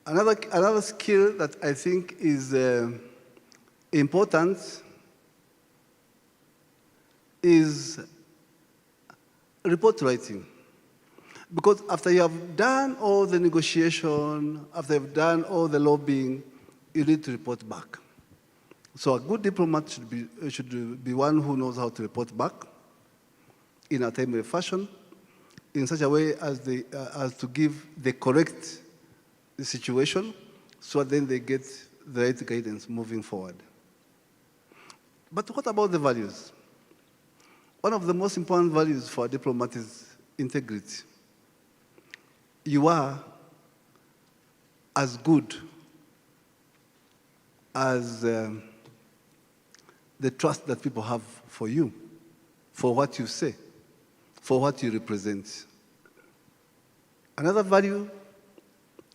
Another skill that I think is important is report writing. Because after you have done all the negotiation, after you've done all the lobbying, you need to report back. So a good diplomat should be one who knows how to report back in a timely fashion, in such a way as to give the correct situation, so then they get the right guidance moving forward. But what about the values? One of the most important values for a diplomat is integrity. You are as good as the trust that people have for you, for what you say, for what you represent. Another value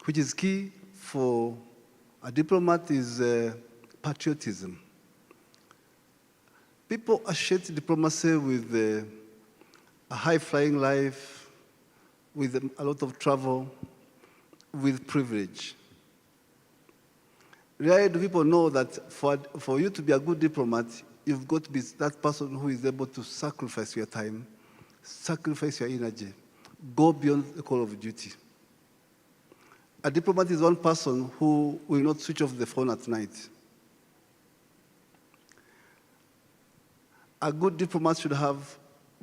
which is key for a diplomat is patriotism. People associate diplomacy with a high-flying life, with a lot of travel, with privilege. Rarely do people know that for you to be a good diplomat, you've got to be that person who is able to sacrifice your time, sacrifice your energy, go beyond the call of duty. A diplomat is one person who will not switch off the phone at night. A good diplomat should have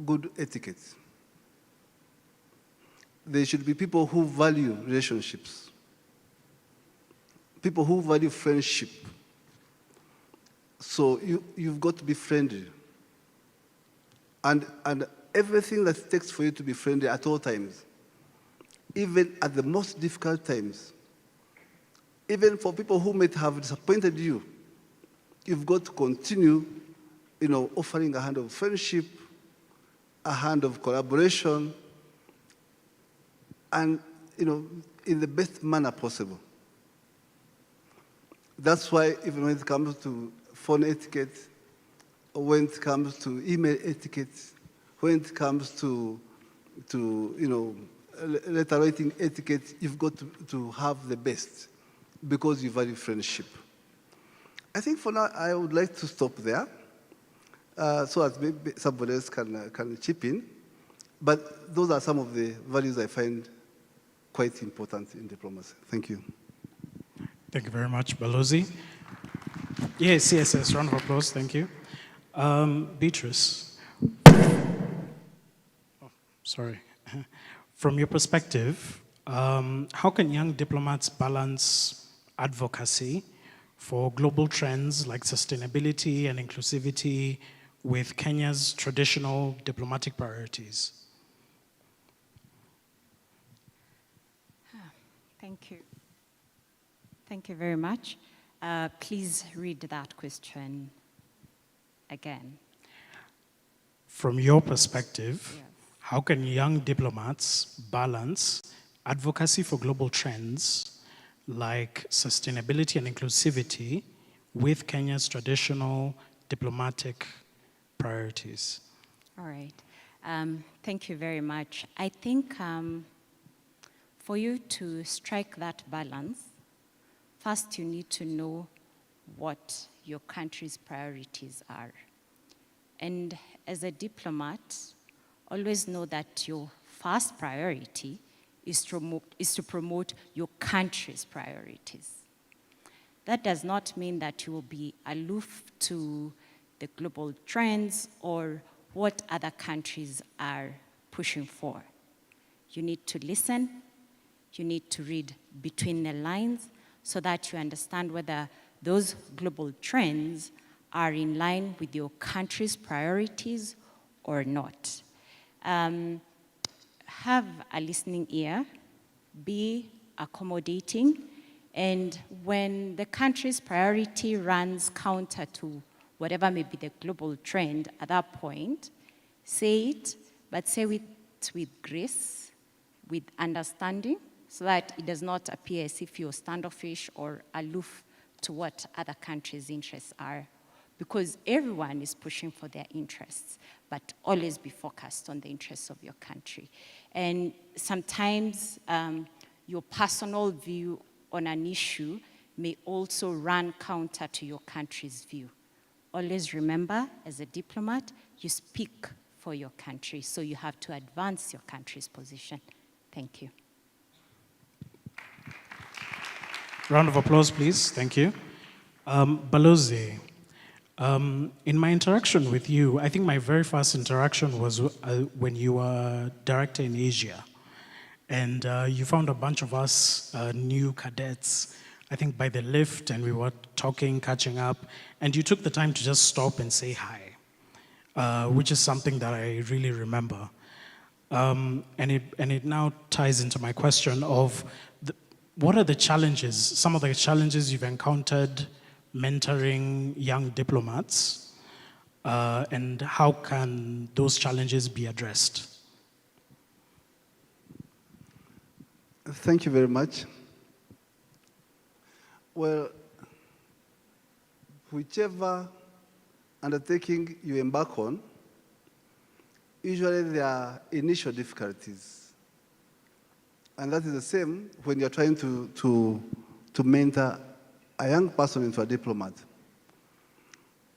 good etiquette. There should be people who value relationships, people who value friendship. So you've got to be friendly. And everything that it takes for you to be friendly at all times, even at the most difficult times, even for people who might have disappointed you, you've got to continue, offering a hand of friendship, a hand of collaboration, and, in the best manner possible. That's why even when it comes to phone etiquette, or when it comes to email etiquette, when it comes to letter writing etiquette, you've got to have the best because you value friendship. I think for now, I would like to stop there so that maybe somebody else can chip in. But those are some of the values I find quite important in diplomacy. Thank you. Thank you very much, Balozi. Yes, round of applause, thank you. Beatrice. Oh, sorry. From your perspective, how can young diplomats balance advocacy for global trends like sustainability and inclusivity with Kenya's traditional diplomatic priorities? Thank you. Thank you very much. Please read that question again. From your perspective, yes, how can young diplomats balance advocacy for global trends like sustainability and inclusivity with Kenya's traditional diplomatic priorities? All right. Thank you very much. I think for you to strike that balance, first you need to know what your country's priorities are. And as a diplomat, always know that your first priority is to promote your country's priorities. That does not mean that you will be aloof to the global trends or what other countries are pushing for. You need to listen, you need to read between the lines so that you understand whether those global trends are in line with your country's priorities or not. Have a listening ear, be accommodating, and when the country's priority runs counter to whatever may be the global trend at that point, say it, but say it with grace, with understanding, so that it does not appear as if you're standoffish or aloof to what other countries' interests are. Because everyone is pushing for their interests, but always be focused on the interests of your country. And sometimes your personal view on an issue may also run counter to your country's view. Always remember, as a diplomat, you speak for your country, so you have to advance your country's position. Thank you. Round of applause, please. Thank you. Balozi, in my interaction with you, I think my very first interaction was when you were director in Asia. And you found a bunch of us new cadets, I think by the lift, and we were talking, catching up, and you took the time to just stop and say hi, which is something that I really remember. And it now ties into my question of what are the challenges, some of the challenges you've encountered mentoring young diplomats, and how can those challenges be addressed? Thank you very much. Well, whichever undertaking you embark on, usually there are initial difficulties. And that is the same when you're trying to mentor a young person into a diplomat.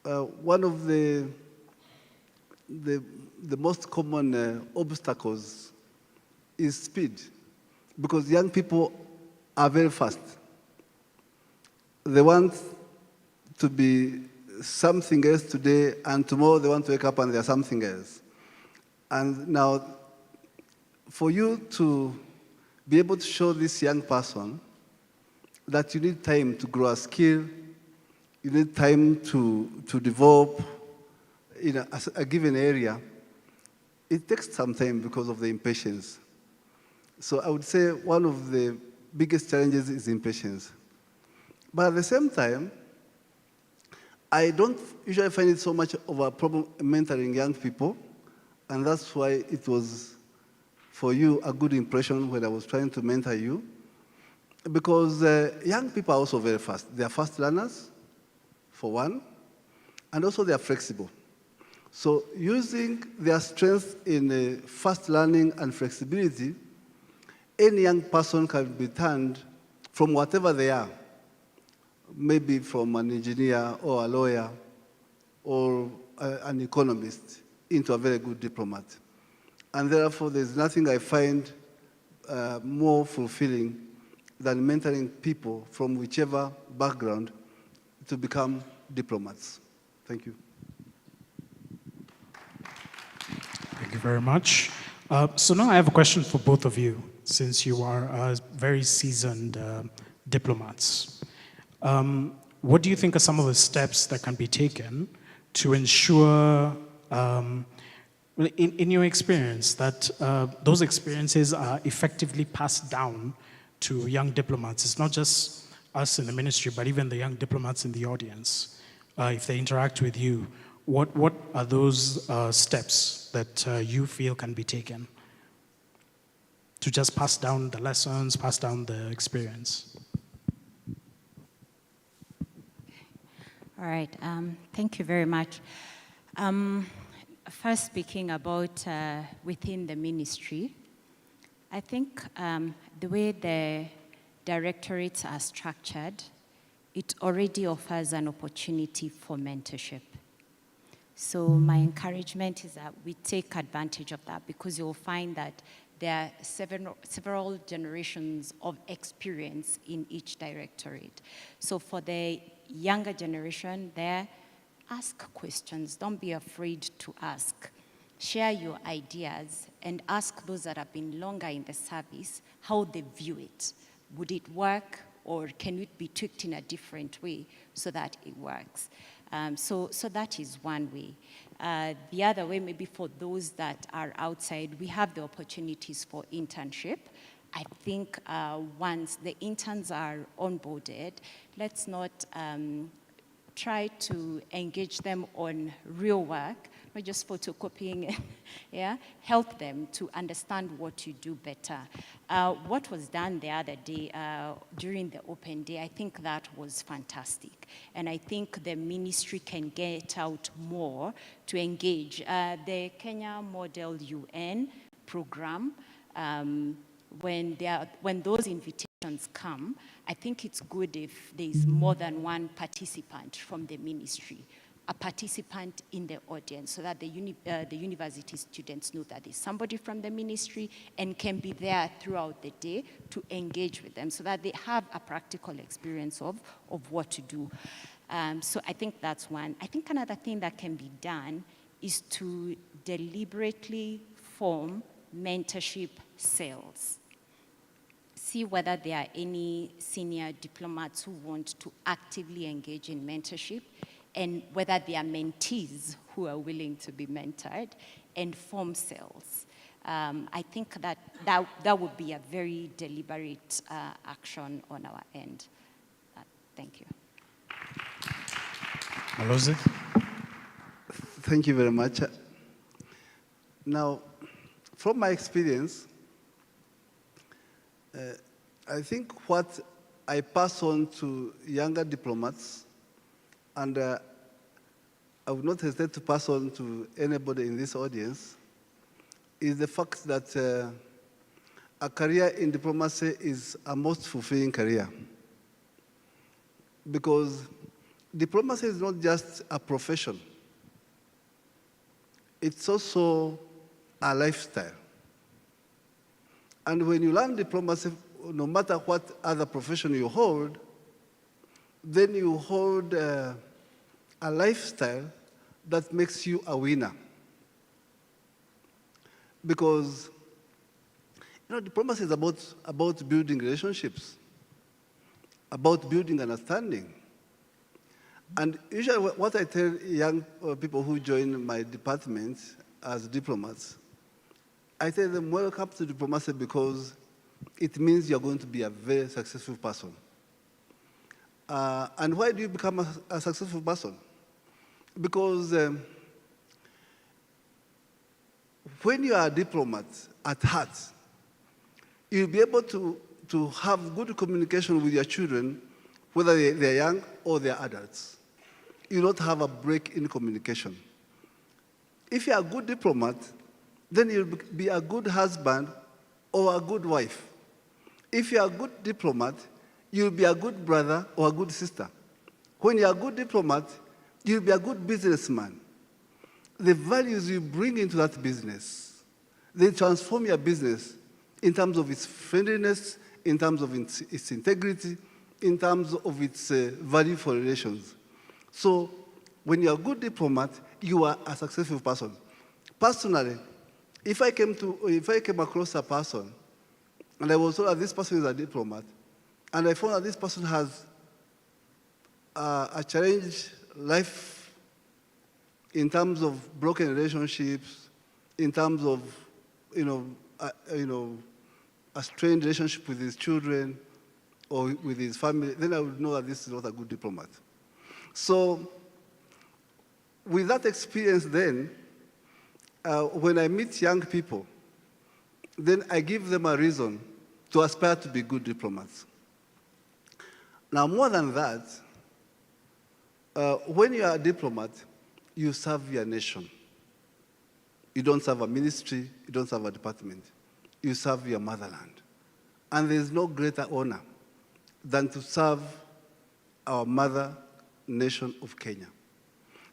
One of the most common obstacles is speed, because young people are very fast. They want to be something else today, and tomorrow they want to wake up and they're something else. And now, for you to be able to show this young person that you need time to grow a skill, you need time to develop in a given area, it takes some time because of the impatience. So I would say one of the biggest challenges is impatience. But at the same time, I don't usually find it so much of a problem mentoring young people, and that's why it was, for you, a good impression when I was trying to mentor you, because young people are also very fast. They are fast learners, for one, and also they are flexible. So using their strength in fast learning and flexibility, any young person can be turned from whatever they are, maybe from an engineer or a lawyer or an economist, into a very good diplomat. And therefore, there's nothing I find more fulfilling than mentoring people from whichever background to become diplomats. Thank you. Thank you very much. So now I have a question for both of you, since you are very seasoned diplomats. What do you think are some of the steps that can be taken to ensure, in your experience, that those experiences are effectively passed down to young diplomats? It's not just us in the ministry, but even the young diplomats in the audience. If they interact with you, what are those steps that you feel can be taken to just pass down the lessons, pass down the experience? All right, thank you very much. First, speaking about within the ministry, I think the way the directorates are structured, it already offers an opportunity for mentorship. So my encouragement is that we take advantage of that, because you'll find that there are several generations of experience in each directorate. So for the younger generation there, ask questions. Don't be afraid to ask. Share your ideas and ask those that have been longer in the service how they view it. Would it work, or can it be tweaked in a different way so that it works? So that is one way. The other way, maybe for those that are outside, we have the opportunities for internship. I think once the interns are onboarded, let's not try to engage them on real work, not just photocopying, yeah? Help them to understand what to do better. What was done the other day during the open day, I think that was fantastic. And I think the ministry can get out more to engage. The Kenya Model UN program, when those invitations come, I think it's good if there's more than one participant from the ministry, a participant in the audience, so that the university students know that there's somebody from the ministry and can be there throughout the day to engage with them, so that they have a practical experience of what to do. So I think that's one. I think another thing that can be done is to deliberately form mentorship cells. See whether there are any senior diplomats who want to actively engage in mentorship, and whether there are mentees who are willing to be mentored, and form cells. I think that would be a very deliberate action on our end. Thank you. Maloze? Thank you very much. Now, from my experience, I think what I pass on to younger diplomats, and I would not hesitate to pass on to anybody in this audience, is the fact that a career in diplomacy is a most fulfilling career. Because diplomacy is not just a profession. It's also a lifestyle. And when you learn diplomacy, no matter what other profession you hold, then you hold a lifestyle that makes you a winner. Because diplomacy is about building relationships, about building understanding. And usually what I tell young people who join my department as diplomats, I tell them, welcome to diplomacy because it means you're going to be a very successful person. And why do you become a successful person? Because when you are a diplomat at heart, you'll be able to have good communication with your children, whether they're young or they're adults. You don't have a break in communication. If you're a good diplomat, then you'll be a good husband or a good wife. If you're a good diplomat, you'll be a good brother or a good sister. When you're a good diplomat, you'll be a good businessman. The values you bring into that business, they transform your business in terms of its friendliness, in terms of its integrity, in terms of its value for relations. So when you're a good diplomat, you are a successful person. Personally, if I came across a person and I was told that this person is a diplomat, and I found that this person has a challenged life in terms of broken relationships, in terms of a strained relationship with his children or with his family, then I would know that this is not a good diplomat. So with that experience then, when I meet young people, then I give them a reason to aspire to be good diplomats. Now, more than that, when you are a diplomat, you serve your nation. You don't serve a ministry, you don't serve a department. You serve your motherland. And there is no greater honor than to serve our mother nation of Kenya.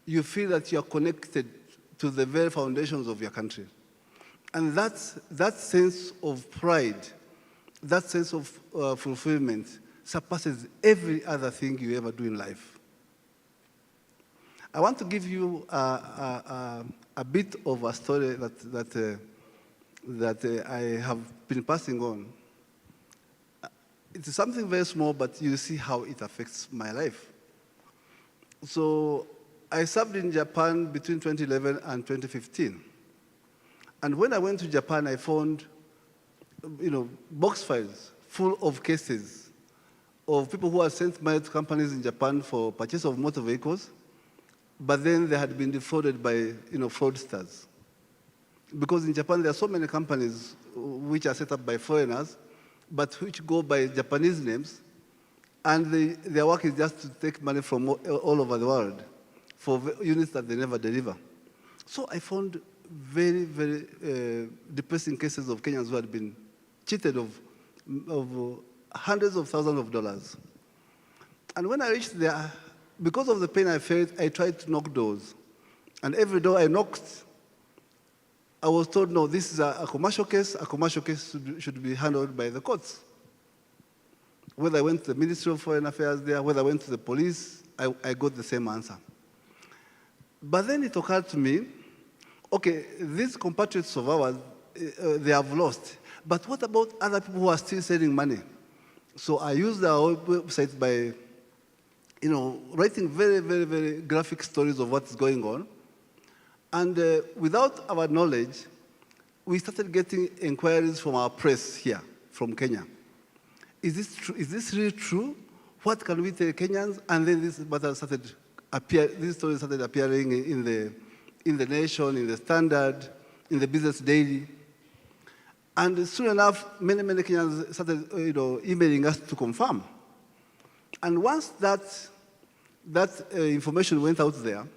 You feel that you are connected to the very foundations of your country. And that sense of pride, that sense of fulfillment surpasses every other thing you ever do in life. I want to give you a bit of a story that I have been passing on. It's something very small, but you see how it affects my life. So I served in Japan between 2011 and 2015. And when I went to Japan, I found, box files full of cases of people who had sent money to companies in Japan for purchase of motor vehicles, but then they had been defrauded by, fraudsters. Because in Japan, there are so many companies which are set up by foreigners, but which go by Japanese names, and their work is just to take money from all over the world for units that they never deliver. So I found very, very depressing cases of Kenyans who had been cheated of hundreds of thousands of dollars. And when I reached there, because of the pain I felt, I tried to knock doors. And every door I knocked, I was told, no, this is a commercial case. A commercial case should be handled by the courts. Whether I went to the Ministry of Foreign Affairs there, whether I went to the police, I got the same answer. But then it occurred to me, okay, these compatriots of ours, they have lost. But what about other people who are still sending money? So I used our website by, writing very, very, very graphic stories of what's going on. And without our knowledge, we started getting inquiries from our press here, from Kenya. Is this true? Is this really true? What can we tell Kenyans? And then this story started appearing in the Nation, in the Standard, in the Business Daily. And soon enough, many, many Kenyans started emailing us to confirm. And once that information went out there,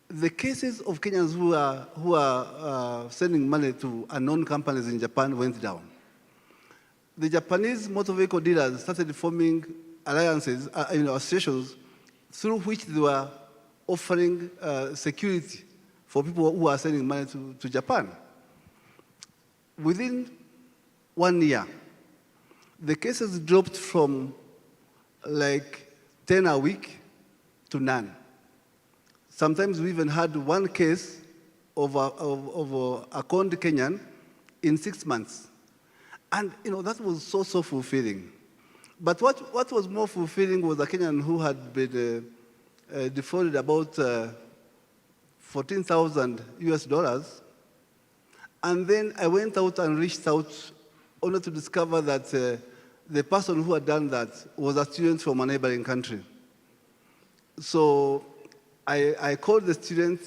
the cases of Kenyans who are sending money to unknown companies in Japan went down. The Japanese motor vehicle dealers started forming alliances, associations, through which they were offering security for people who are sending money to Japan. Within 1 year, the cases dropped from like 10 a week to none. Sometimes we even had one case of a conned Kenyan in 6 months. And that was so fulfilling. But what was more fulfilling was a Kenyan who had been defrauded about $14,000 US. And then I went out and reached out only to discover that the person who had done that was a student from a neighboring country. So I called the student,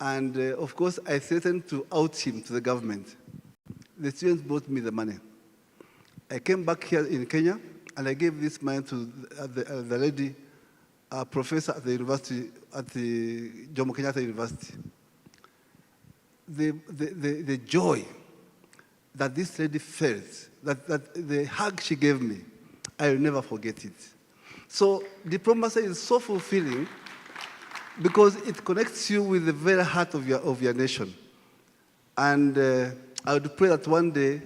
and of course, I threatened to out him to the government. The student brought me the money. I came back here in Kenya, and I gave this money to the lady, a professor at the university, at the Jomo Kenyatta University. The joy that this lady felt, that the hug she gave me, I will never forget it. So diplomacy is so fulfilling because it connects you with the very heart of your nation. And I would pray that one day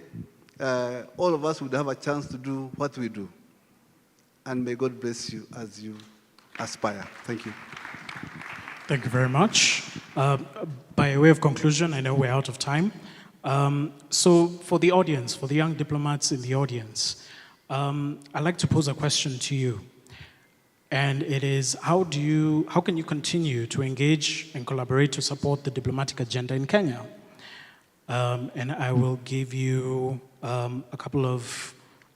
all of us would have a chance to do what we do. And may God bless you as you aspire. Thank you. Thank you very much. By way of conclusion, I know we're out of time. So for the audience, for the young diplomats in the audience, I'd like to pose a question to you. And it is, how can you continue to engage and collaborate to support the diplomatic agenda in Kenya? And I will give you a couple of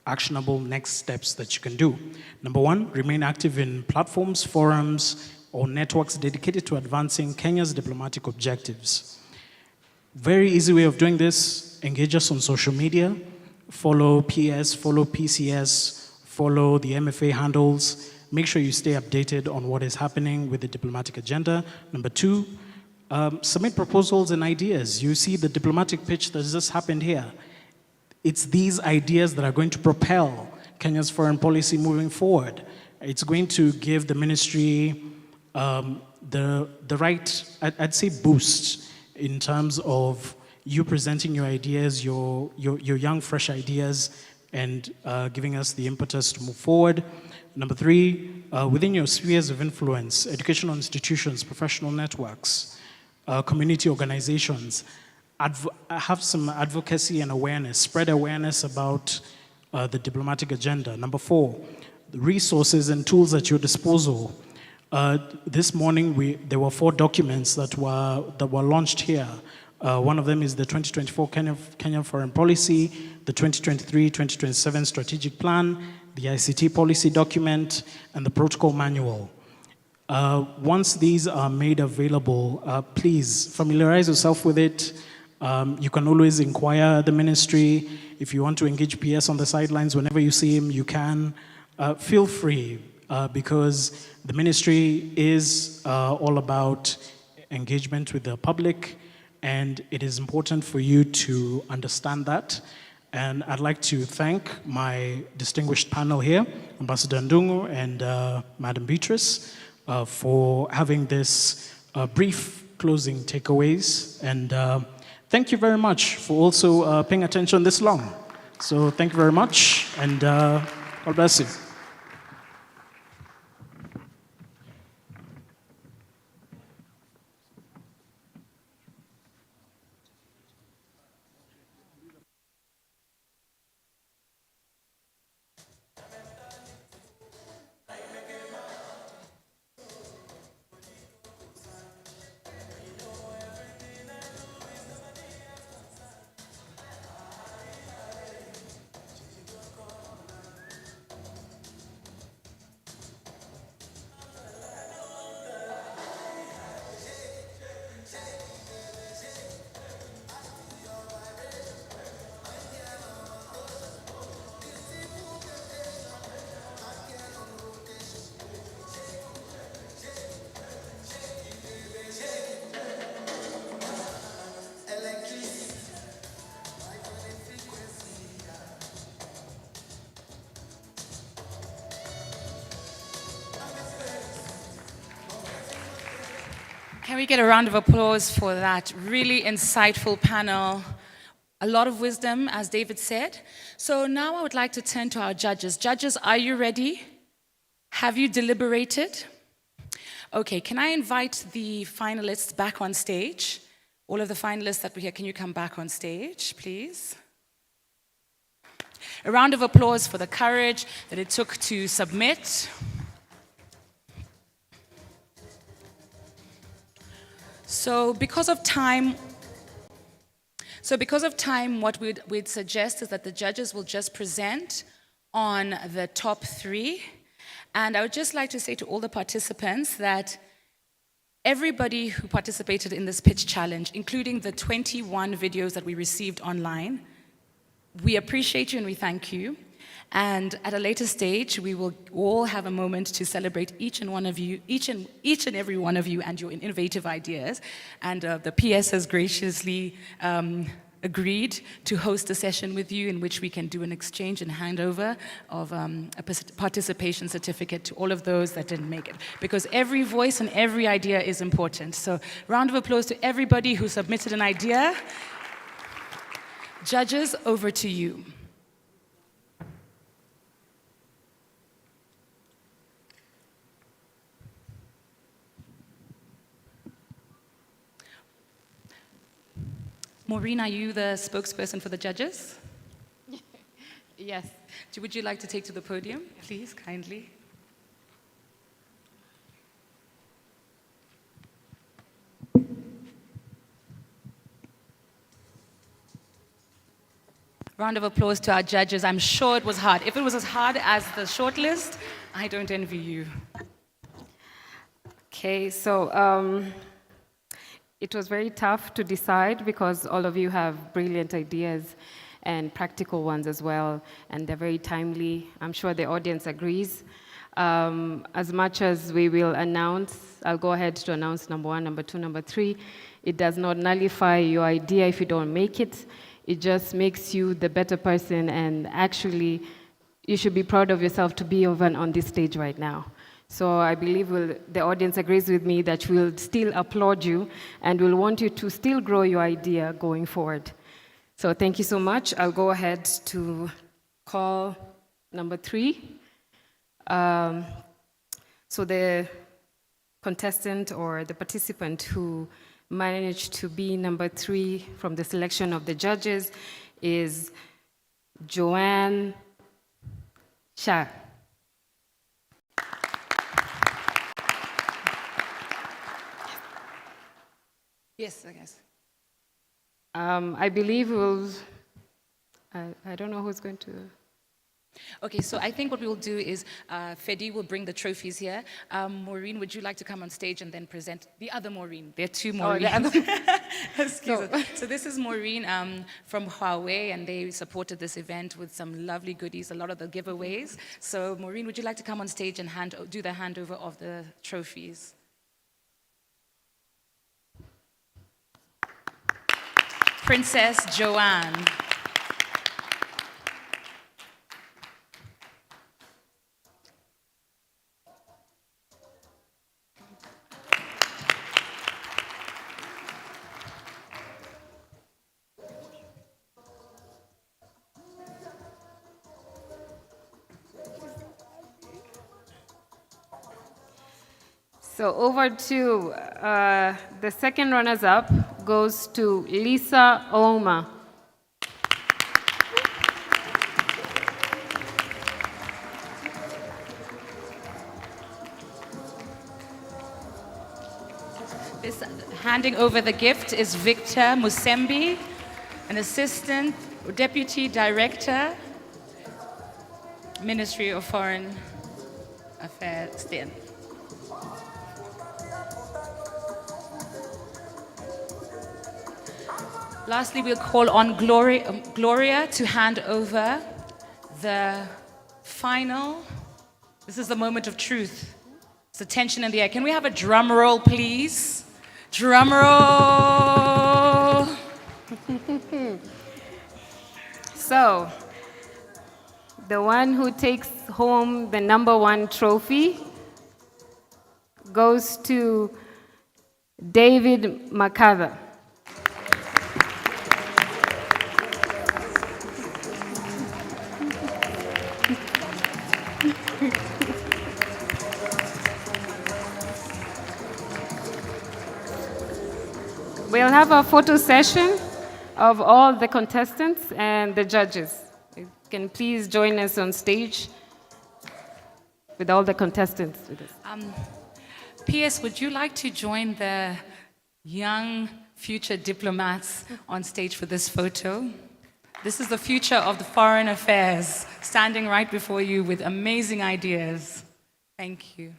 actionable next steps that you can do. Number one, remain active in platforms, forums, or networks dedicated to advancing Kenya's diplomatic objectives. Very easy way of doing this, engage us on social media, follow PS, follow PCS, follow the MFA handles. Make sure you stay updated on what is happening with the diplomatic agenda. Number two, submit proposals and ideas. You see the diplomatic pitch that just happened here. It's these ideas that are going to propel Kenya's foreign policy moving forward. It's going to give the ministry the right, I'd say, boost in terms of you presenting your ideas, your young, fresh ideas, and giving us the impetus to move forward. Number three, within your spheres of influence, educational institutions, professional networks, community organizations, have some advocacy and awareness, spread awareness about the diplomatic agenda. Number four, the resources and tools at your disposal. This morning, there were 4 documents that were launched here. One of them is the 2024 Kenyan Foreign Policy, the 2023-2027 Strategic Plan, the ICT Policy Document, and the Protocol Manual. Once these are made available, please familiarize yourself with it. You can always inquire the ministry. If you want to engage PS on the sidelines, whenever you see him, you can. Feel free, because the ministry is all about engagement with the public, and it is important for you to understand that And I'd like to thank my distinguished panel here, Ambassador Ndungu and Madam Beatrice, for having this brief closing takeaways. And thank you very much for also paying attention this long. So thank you very much, and God bless you. Can we get a round of applause for that really insightful panel? A lot of wisdom, as David said. So now I would like to turn to our judges. Judges, are you ready? Have you deliberated? Okay, can I invite the finalists back on stage? All of the finalists that were here, can you come back on stage, please? A round of applause for the courage that it took to submit. So because of time, what we'd suggest is that the judges will just present on the top 3. And I would just like to say to all the participants that everybody who participated in this pitch challenge, including the 21 videos that we received online, we appreciate you and we thank you. And at a later stage, we will all have a moment to celebrate each and every one of you and your innovative ideas. And the PS has graciously agreed to host a session with you in which we can do an exchange and handover of a participation certificate to all of those that didn't make it. Because every voice and every idea is important. So round of applause to everybody who submitted an idea. Judges, over to you. Maureen, are you the spokesperson for the judges? Yes. Would you like to take to the podium, please, kindly? Round of applause to our judges. I'm sure it was hard. If it was as hard as the shortlist, I don't envy you. Okay, so it was very tough to decide because all of you have brilliant ideas and practical ones as well, and they're very timely. I'm sure the audience agrees. As much as we will announce, I'll go ahead to announce number 1, number 2, number 3. It does not nullify your idea if you don't make it. It just makes you the better person, and actually, you should be proud of yourself to be on this stage right now. So I believe the audience agrees with me that we'll still applaud you and we'll want you to still grow your idea going forward. So thank you so much. I'll go ahead to call number 3. So the contestant or the participant who managed to be number 3 from the selection of the judges is Joanne Shah. Yes, I guess. I believe I don't know who's going to. Okay, so I think what we will do is Fedi will bring the trophies here. Maureen, would you like to come on stage and then present the other Maureen? There are 2 Maureen. So this is Maureen from Huawei, and they supported this event with some lovely goodies, a lot of the giveaways. So Maureen, would you like to come on stage and do the handover of the trophies? Princess Joanne. So over to the second runners-up goes to Lisa Oma. Handing over the gift is Victor Musembi, an assistant deputy director, Ministry of Foreign Affairs. Lastly, we'll call on Gloria to hand over the final. This is the moment of truth. It's the tension in the air. Can we have a drum roll, please? Drum roll. So, the one who takes home the #1 trophy goes to David McCarther. We'll have a photo session of all the contestants and the judges. You can please join us on stage with all the contestants. P.S., would you like to join the young future diplomats on stage for this photo? This is the future of the foreign affairs, standing right before you with amazing ideas. Thank you.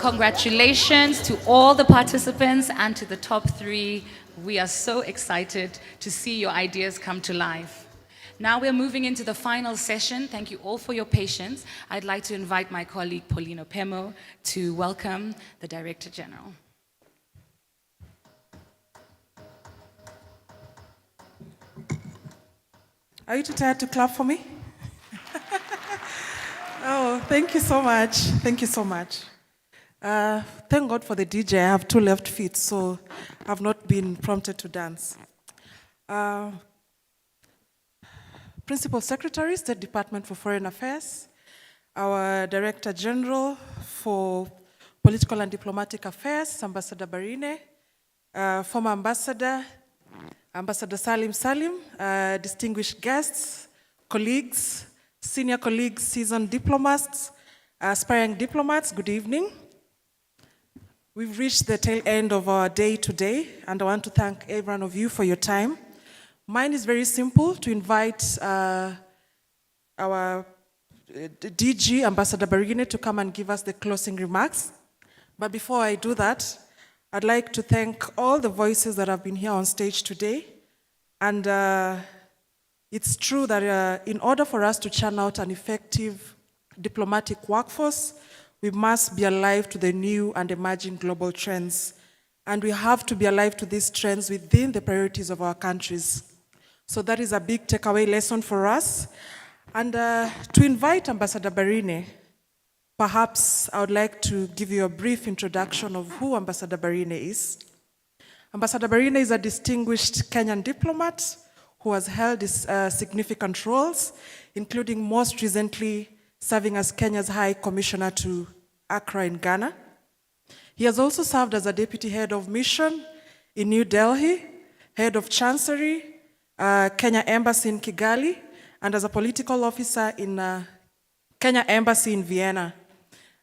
Congratulations to all the participants and to the top 3. We are so excited to see your ideas come to life. Now we're moving into the final session. Thank you all for your patience. I'd like to invite my colleague Paulino Pemo to welcome the Director General. Are you too tired to clap for me? Oh, thank you so much. Thank you so much. Thank God for the DJ. I have 2 left feet, so I've not been prompted to dance. Principal Secretary, State Department for Foreign Affairs, our Director General for Political and Diplomatic Affairs, Ambassador Barine, former Ambassador, Ambassador Salim, distinguished guests, colleagues, senior colleagues, seasoned diplomats, aspiring diplomats, good evening. We've reached the tail end of our day today, and I want to thank every one of you for your time. Mine is very simple, to invite our DG, Ambassador Barine, to come and give us the closing remarks. But before I do that, I'd like to thank all the voices that have been here on stage today. And it's true that in order for us to churn out an effective diplomatic workforce, we must be alive to the new and emerging global trends. And we have to be alive to these trends within the priorities of our countries. So that is a big takeaway lesson for us. And to invite Ambassador Barine, perhaps I would like to give you a brief introduction of who Ambassador Barine is. Ambassador Barine is a distinguished Kenyan diplomat who has held significant roles, including most recently serving as Kenya's High Commissioner to Accra in Ghana. He has also served as a Deputy Head of Mission in New Delhi, Head of Chancery, Kenya Embassy in Kigali, and as a political officer in Kenya Embassy in Vienna.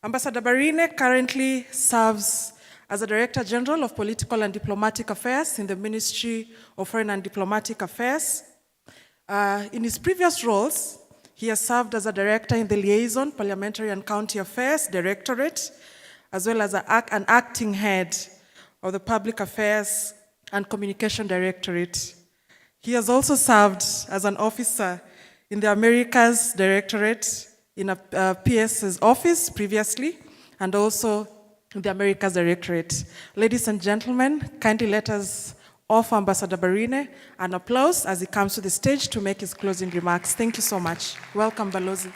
Ambassador Barine currently serves as a Director General of Political and Diplomatic Affairs in the Ministry of Foreign and Diplomatic Affairs. In his previous roles, he has served as a Director in the Liaison, Parliamentary and County Affairs Directorate, as well as an acting head of the Public Affairs and Communication Directorate. He has also served as an officer in the Americas Directorate in a PS's office previously, and also in the Americas Directorate. Ladies and gentlemen, kindly let us offer Ambassador Barine an applause as he comes to the stage to make his closing remarks. Thank you so much. Welcome, Balozi.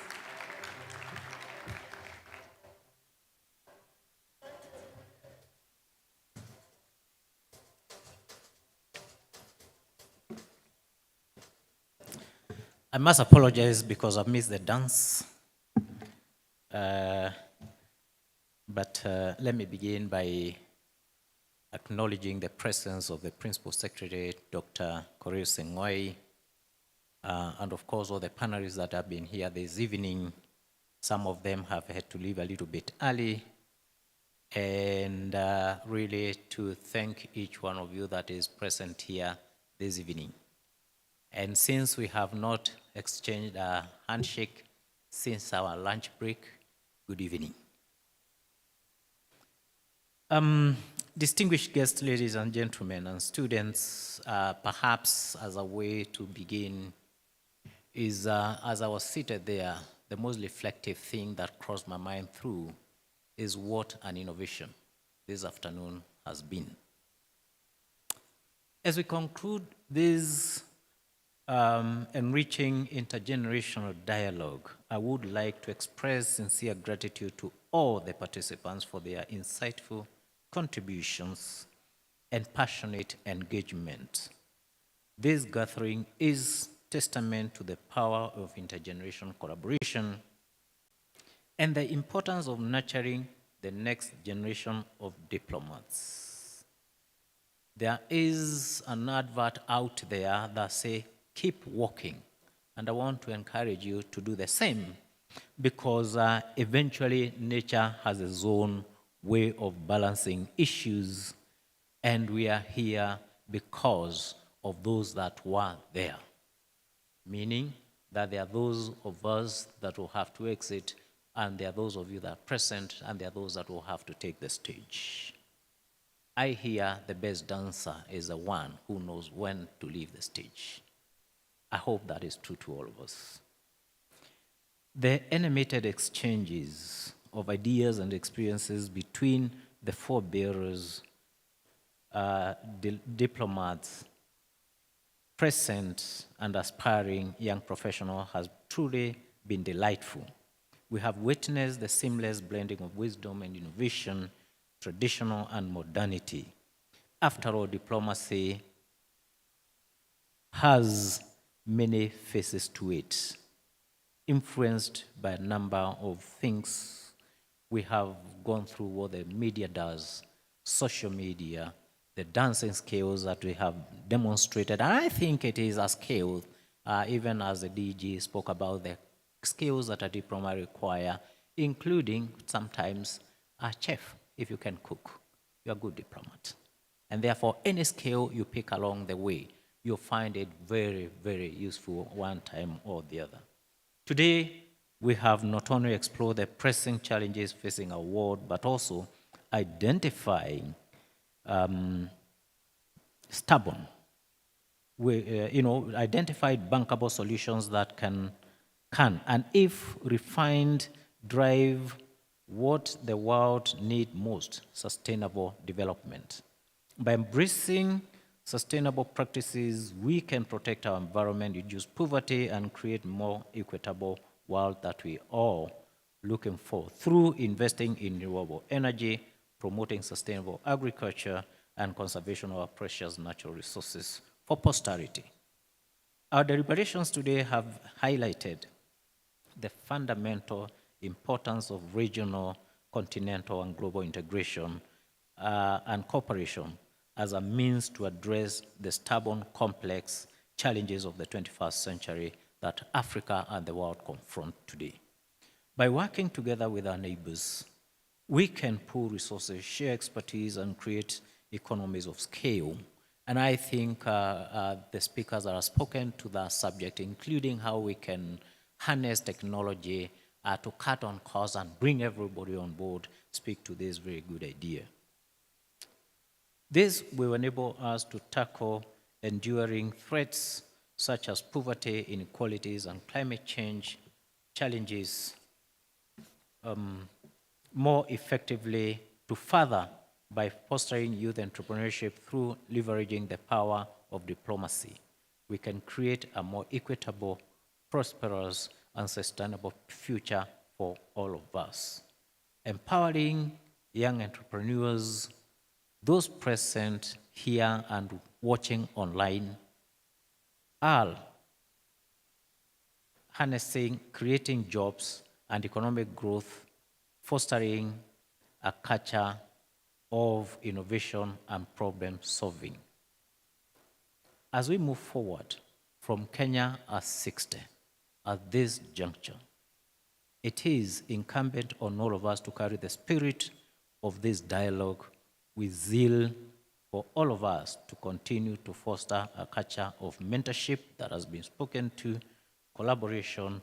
I must apologize because I've missed the dance. But let me begin by acknowledging the presence of the Principal Secretary, Dr. Korir Sengwai, and of course all the panelists that have been here this evening. Some of them have had to leave a little bit early, and really to thank each one of you that is present here this evening. And since we have not exchanged a handshake since our lunch break, good evening. Distinguished guests, ladies and gentlemen, and students, perhaps as a way to begin is, as I was seated there, the most reflective thing that crossed my mind through is what an innovation this afternoon has been. As we conclude this enriching intergenerational dialogue, I would like to express sincere gratitude to all the participants for their insightful contributions and passionate engagement. This gathering is testament to the power of intergenerational collaboration and the importance of nurturing the next generation of diplomats. There is an advert out there that says, keep walking. And I want to encourage you to do the same, because eventually nature has its own way of balancing issues, and we are here because of those that were there. Meaning that there are those of us that will have to exit, and there are those of you that are present, and there are those that will have to take the stage. I hear the best dancer is the one who knows when to leave the stage. I hope that is true to all of us. The animated exchanges of ideas and experiences between the forebearers, diplomats, present and aspiring young professionals has truly been delightful. We have witnessed the seamless blending of wisdom and innovation, traditional and modernity. After all, diplomacy has many faces to it, influenced by a number of things. We have gone through what the media does, social media, the dancing skills that we have demonstrated, and I think it is a skill, even as the DG spoke about the skills that a diplomat require, including sometimes a chef. If you can cook, you're a good diplomat. And therefore, any skill you pick along the way, you'll find it very, very useful one time or the other. Today, we have not only explored the pressing challenges facing our world, but also identifying identified bankable solutions that can, and if refined, drive what the world needs most, sustainable development. By embracing sustainable practices, we can protect our environment, reduce poverty, and create more equitable world that we all looking for through investing in renewable energy, promoting sustainable agriculture, and conservation of our precious natural resources for posterity. Our deliberations today have highlighted the fundamental importance of regional, continental, and global integration and cooperation as a means to address the stubborn, complex challenges of the 21st century that Africa and the world confront today. By working together with our neighbors, we can pool resources, share expertise, and create economies of scale. And I think the speakers that have spoken to that subject, including how we can harness technology to cut on costs and bring everybody on board, speak to this very good idea. This will enable us to tackle enduring threats such as poverty, inequalities, and climate change challenges more effectively to further by fostering youth entrepreneurship through leveraging the power of diplomacy. We can create a more equitable, prosperous, and sustainable future for all of us. Empowering young entrepreneurs, those present here and watching online, are harnessing, creating jobs and economic growth, fostering a culture of innovation and problem solving. As we move forward from Kenya as 60 at this juncture, it is incumbent on all of us to carry the spirit of this dialogue with zeal for all of us to continue to foster a culture of mentorship that has been spoken to, collaboration,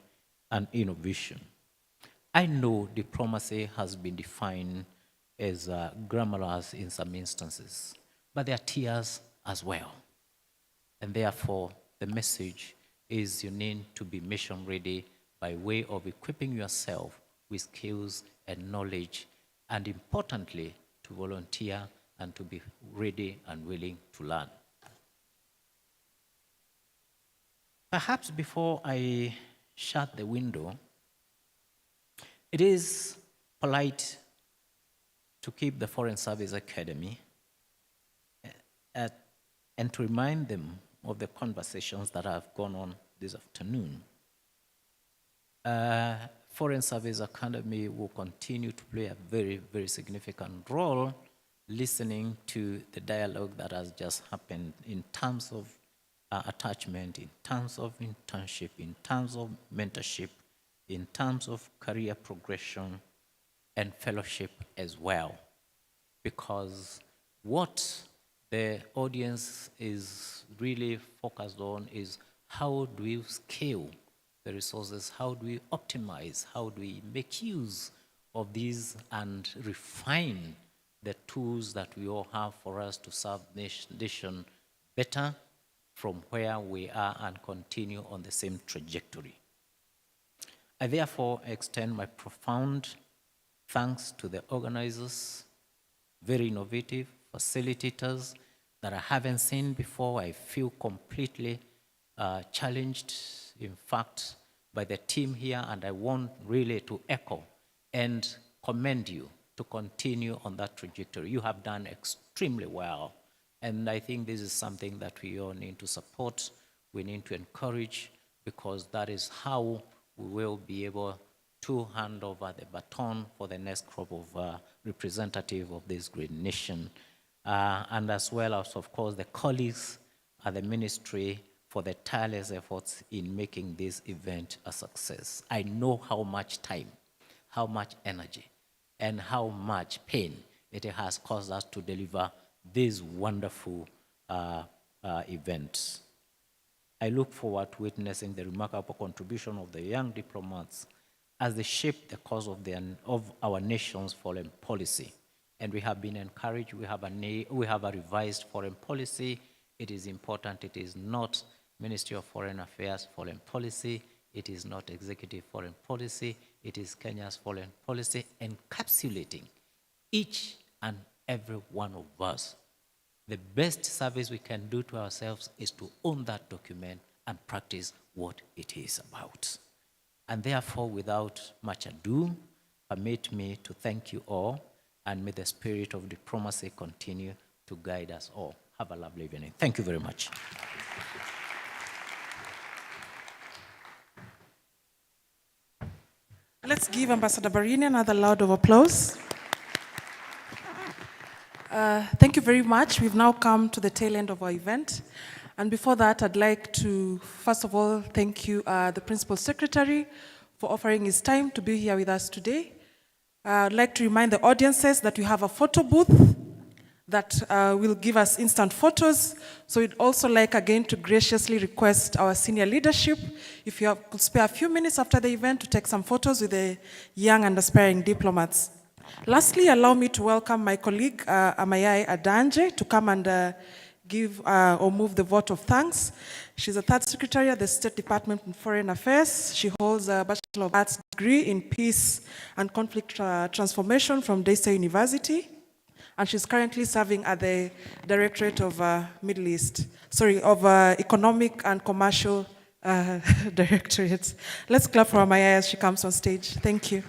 and innovation. I know diplomacy has been defined as glamorous in some instances, but there are tears as well. And therefore, the message is you need to be mission ready by way of equipping yourself with skills and knowledge, and importantly, to volunteer and to be ready and willing to learn. Perhaps before I shut the window, it is polite to keep the Foreign Service Academy and to remind them of the conversations that have gone on this afternoon. Foreign Service Academy will continue to play a very, very significant role listening to the dialogue that has just happened in terms of attachment, in terms of internship, in terms of mentorship, in terms of career progression and fellowship as well. Because what the audience is really focused on is how do we scale the resources, how do we optimize, how do we make use of these and refine the tools that we all have for us to serve the nation better from where we are and continue on the same trajectory. I therefore extend my profound thanks to the organizers, very innovative facilitators that I haven't seen before. I feel completely challenged, in fact, by the team here, and I want really to echo and commend you to continue on that trajectory. You have done extremely well, and I think this is something that we all need to support, we need to encourage, because that is how we will be able to hand over the baton for the next crop of representative of this great nation. And as well as, of course, the colleagues at the ministry for the tireless efforts in making this event a success. I know how much time, how much energy, and how much pain it has caused us to deliver this wonderful event. I look forward to witnessing the remarkable contribution of the young diplomats as they shape the course of our nation's foreign policy. And we have been encouraged, we have a revised foreign policy. It is important, it is not Ministry of Foreign Affairs foreign policy, it is not executive foreign policy, it is Kenya's foreign policy, encapsulating each and every one of us. The best service we can do to ourselves is to own that document and practice what it is about. And therefore, without much ado, permit me to thank you all, and may the spirit of diplomacy continue to guide us all. Have a lovely evening. Thank you very much. Let's give Ambassador Barini another round of applause. Thank you very much. We've now come to the tail end of our event. And before that, I'd like to, first of all, thank you, the Principal Secretary, for offering his time to be here with us today. I'd like to remind the audiences that we have a photo booth that will give us instant photos. So we'd also like again to graciously request our senior leadership, if you could spare a few minutes after the event to take some photos with the young and aspiring diplomats. Lastly, allow me to welcome my colleague, Amayai Adanje, to come and give or move the vote of thanks. She's a third secretary at the State Department of Foreign Affairs. She holds a Bachelor of Arts degree in Peace and Conflict Transformation from Daystar University. And she's currently serving at the Directorate of Economic and Commercial Directorate. Let's clap for Amaya as she comes on stage. Thank you.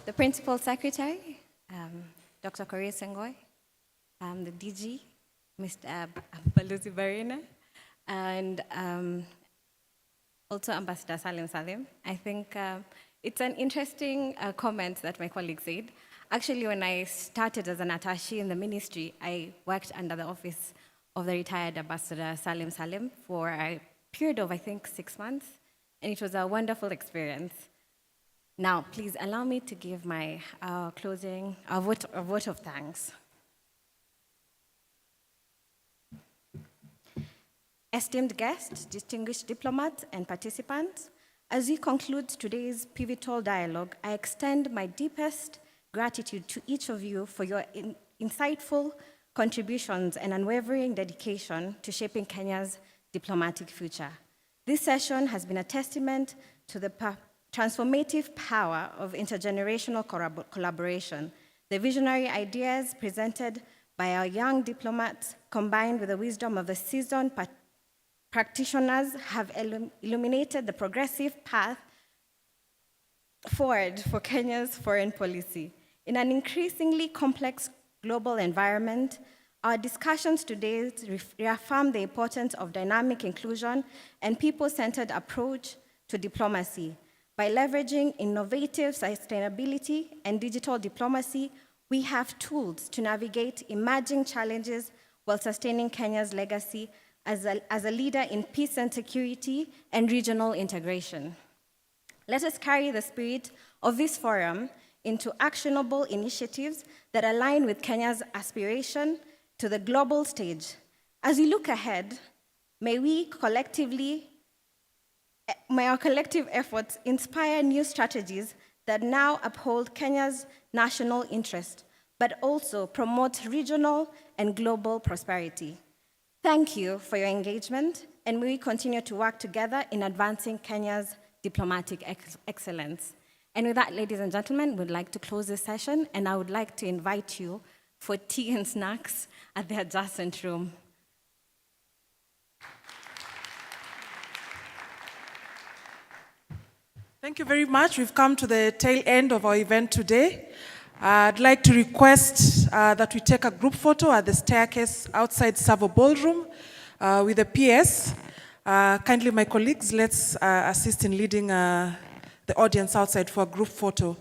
The Principal Secretary, Dr. Korea Sengoy, the DG, Mr. Balozi Barina, and also Ambassador Salim Salim. I think it's an interesting comment that my colleague said. Actually, when I started as an attaché in the ministry, I worked under the office of the retired Ambassador Salim Salim for a period of, I think, 6 months, and it was a wonderful experience. Now, please allow me to give my closing vote of thanks. Esteemed guests, distinguished diplomats, and participants, as we conclude today's pivotal dialogue, I extend my deepest gratitude to each of you for your insightful contributions and unwavering dedication to shaping Kenya's diplomatic future. This session has been a testament to the transformative power of intergenerational collaboration. The visionary ideas presented by our young diplomats, combined with the wisdom of the seasoned practitioners, have illuminated the progressive path forward for Kenya's foreign policy. In an increasingly complex global environment, our discussions today reaffirm the importance of dynamic inclusion and people-centered approach to diplomacy. By leveraging innovative sustainability and digital diplomacy, we have tools to navigate emerging challenges while sustaining Kenya's legacy as a leader in peace and security and regional integration. Let us carry the spirit of this forum into actionable initiatives that align with Kenya's aspiration to the global stage. As we look ahead, may our collective efforts inspire new strategies that now uphold Kenya's national interest, but also promote regional and global prosperity. Thank you for your engagement, and we continue to work together in advancing Kenya's diplomatic excellence. And with that, ladies and gentlemen, we'd like to close this session, and I would like to invite you for tea and snacks at the adjacent room. Thank you very much. We've come to the tail end of our event today. I'd like to request that we take a group photo at the staircase outside Savo Ballroom with the PS. Kindly, my colleagues, let's assist in leading the audience outside for a group photo.